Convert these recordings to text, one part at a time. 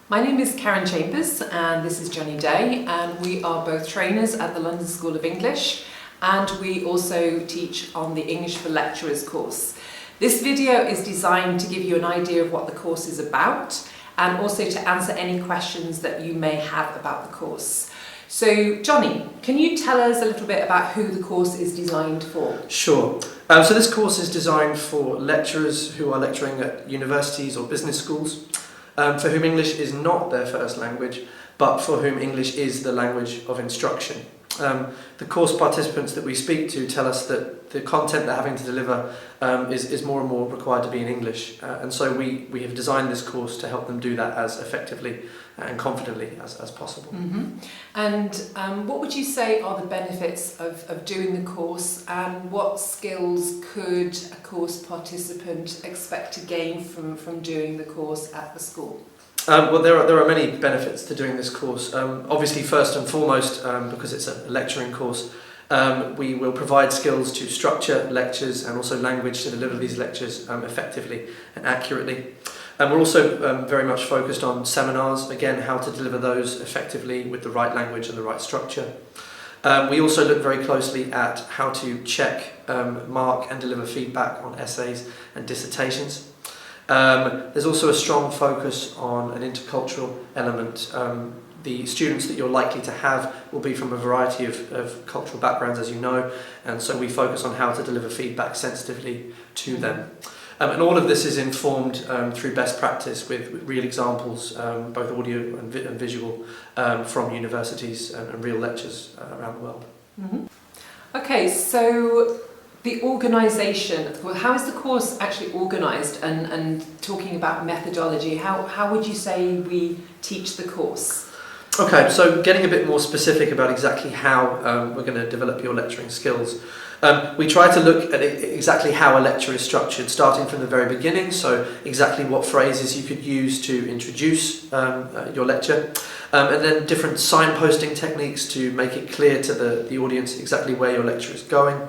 My name is Karen Chambers and this is Johnny Day, and we are both trainers at the London School of English, and we also teach on the English for Lecturers course. This video is designed to give you an idea of what the course is about and also to answer any questions that you may have about the course. So Johnny, can you tell us a little bit about who the course is designed for? Sure. So this course is designed for lecturers who are lecturing at universities or business schools, for whom English is not their first language, but for whom English is the language of instruction. The course participants that we speak to tell us that the content they're having to deliver is more and more required to be in English, and so we have designed this course to help them do that as effectively and confidently as possible. Mm-hmm. And what would you say are the benefits of doing the course, and what skills could a course participant expect to gain from doing the course at the school? Well, there are many benefits to doing this course. Obviously, first and foremost, because it's a lecturing course, we will provide skills to structure lectures and also language to deliver these lectures effectively and accurately. And we're also very much focused on seminars, again, how to deliver those effectively with the right language and the right structure. We also look very closely at how to check, mark and deliver feedback on essays and dissertations. There's also a strong focus on an intercultural element. The students that you're likely to have will be from a variety of cultural backgrounds, as you know, and so we focus on how to deliver feedback sensitively to them. And all of this is informed through best practice with real examples, both audio and visual, from universities and real lectures around the world. Mm-hmm. Okay, so the organisation, well, how is the course actually organised, and talking about methodology, how would you say we teach the course? Okay, so getting a bit more specific about exactly how we're going to develop your lecturing skills. We try to look at exactly how a lecture is structured, starting from the very beginning, so exactly what phrases you could use to introduce your lecture, and then different signposting techniques to make it clear to the audience exactly where your lecture is going.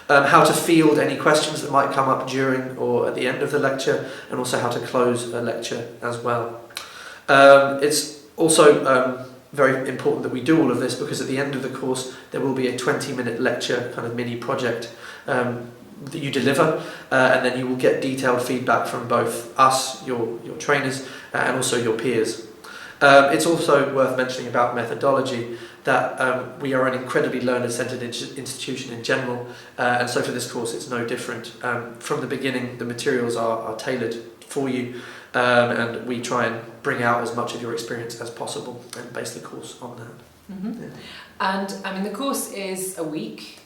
How to field any questions that might come up during or at the end of the lecture, and also how to close a lecture as well. It's also very important that we do all of this, because at the end of the course there will be a 20-minute lecture kind of mini project that you deliver, and then you will get detailed feedback from both us, your trainers, and also your peers. It's also worth mentioning about methodology that we are an incredibly learner-centred institution in general, and so for this course it's no different. From the beginning the materials are tailored for you, and we try and bring out as much of your experience as possible and base the course on that. Mm-hmm. Yeah. And I mean, the course is a week.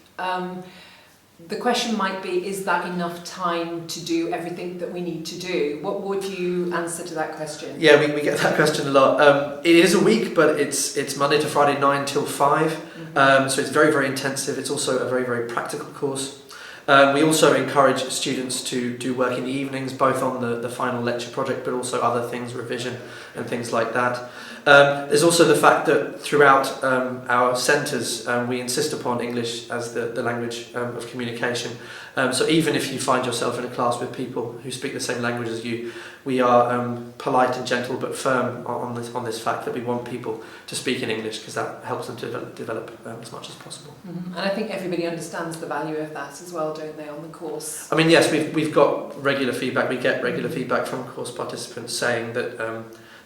The question might be, is that enough time to do everything that we need to do? What would you answer to that question? Yeah, we get that question a lot. It is a week, but it's Monday to Friday, 9 till 5. Mm-hmm. So it's very, very intensive. It's also a very, very practical course. We also encourage students to do work in the evenings, both on the final lecture project, but also other things, revision and things like that. There's also the fact that throughout our centres we insist upon English as the language of communication. So even if you find yourself in a class with people who speak the same language as you, we are polite and gentle but firm on this fact that we want people to speak in English, because that helps them to develop as much as possible. Mm-hmm. And I think everybody understands the value of that as well, don't they, on the course? I mean, yes, we've got regular feedback. We get regular feedback from course participants saying that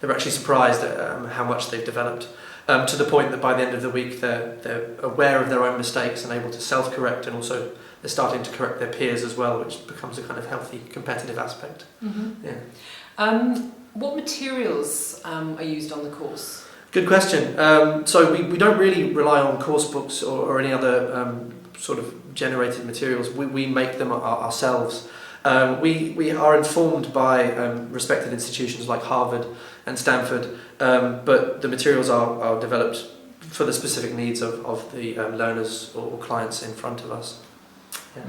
they're actually surprised at how much they've developed, to the point that by the end of the week they're aware of their own mistakes and able to self-correct, and also they're starting to correct their peers as well, which becomes a kind of healthy competitive aspect. Mm-hmm. Yeah. What materials are used on the course? Good question. So we don't really rely on course books or any other sort of generated materials. We make them ourselves. We are informed by respected institutions like Harvard and Stanford, but the materials are developed for the specific needs of the learners or clients in front of us. Yeah.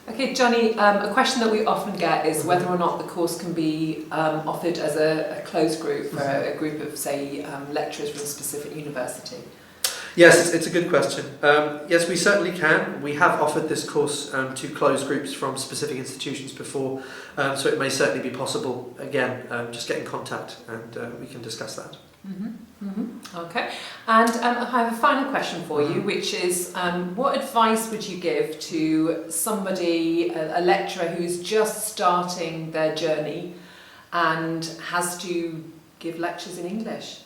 Okay, Johnny, a question that we often get is whether or not the course can be offered as a closed group for a group of, say, lecturers from a specific university. Yes, it's a good question. Yes, we certainly can. We have offered this course to closed groups from specific institutions before, so it may certainly be possible. Again, just get in contact and we can discuss that. Okay, and I have a final question for you, which is what advice would you give to somebody, a lecturer who's just starting their journey and has to give lectures in English?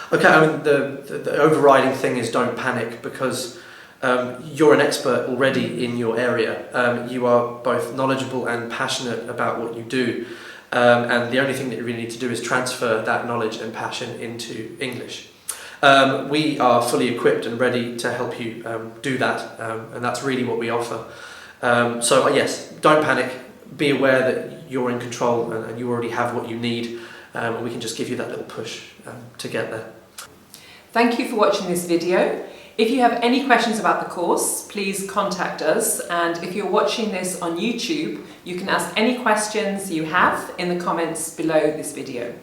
Okay, I mean, the overriding thing is don't panic, because you're an expert already in your area. You are both knowledgeable and passionate about what you do. And the only thing that you really need to do is transfer that knowledge and passion into English. We are fully equipped and ready to help you do that, and that's really what we offer. So yes, don't panic. Be aware that you're in control and you already have what you need, and we can just give you that little push to get there. Thank you for watching this video. If you have any questions about the course, please contact us, and if you're watching this on YouTube, you can ask any questions you have in the comments below this video.